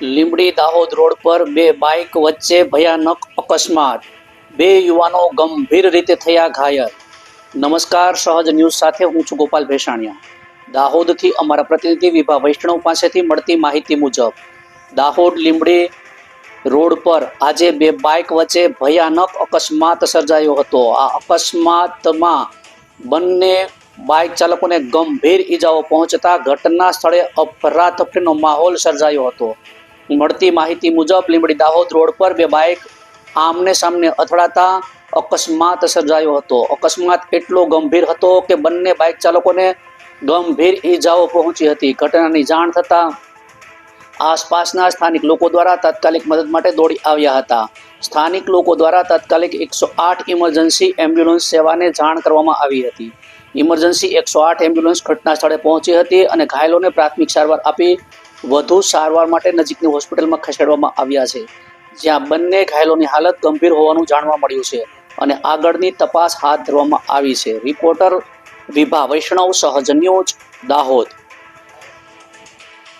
Limbdi Dahod road પર બે bike વચ્ચે ભયાનક અકસ્માત, બે યુવાનો ગંભીર રીતે થયા ઘાયલ। નમસ્કાર, સહજ ન્યૂઝ સાથે હું છું ગોપાલ ભેસાણિયા। દાહોદથી અમારા પ્રતિનિધિ વિભા વૈષ્ણવ પાસેથી મળતી માહિતી મુજબ દાહોદ લીંબડી રોડ પર આજે બે બાઇક વચ્ચે ભયાનક અકસ્માત સર્જાયો હતો। આ અકસ્માતમાં બંને બાઇક ચાલકોને ગંભીર ઈજાઓ પહોંચતા ઘટના સ્થળે અફરાતફરીનો માહોલ સર્જાયો હતો। મળતી માહિતી મુજબ લીંબડી દાહોદ રોડ પર બે બાઇક આમને સામને અથડાતા અકસ્માત સર્જાયો હતો। અકસ્માત એટલો ગંભીર હતો કે બંને બાઇક ચાલકોને ગંભીર ઈજાઓ પહોંચી હતી। ઘટનાની જાણ થતાં આસપાસના સ્થાનિક લોકો દ્વારા તાત્કાલિક મદદ માટે દોડી આવ્યા હતા। સ્થાનિક લોકો દ્વારા તાત્કાલિક 108 ઇમરજન્સી એમ્બ્યુલન્સ સેવાને જાણ કરવામાં આવી હતી। ઇમરજન્સી 108 એમ્બ્યુલન્સ ઘટના સ્થળે પહોંચી હતી અને ઘાયલોને પ્રાથમિક સારવાર આપી વધુ સારવાર માટે નજીકની હોસ્પિટલમાં ખસેડવામાં આવ્યા છે, જ્યાં બંને ઘાયલોની હાલત ગંભીર હોવાનું જાણવા મળ્યું છે અને આગળની તપાસ હાથ ધરવામાં આવી છે। રિપોર્ટર વિભા વૈષ્ણવ, સહજ ન્યૂઝ, દાહોદ।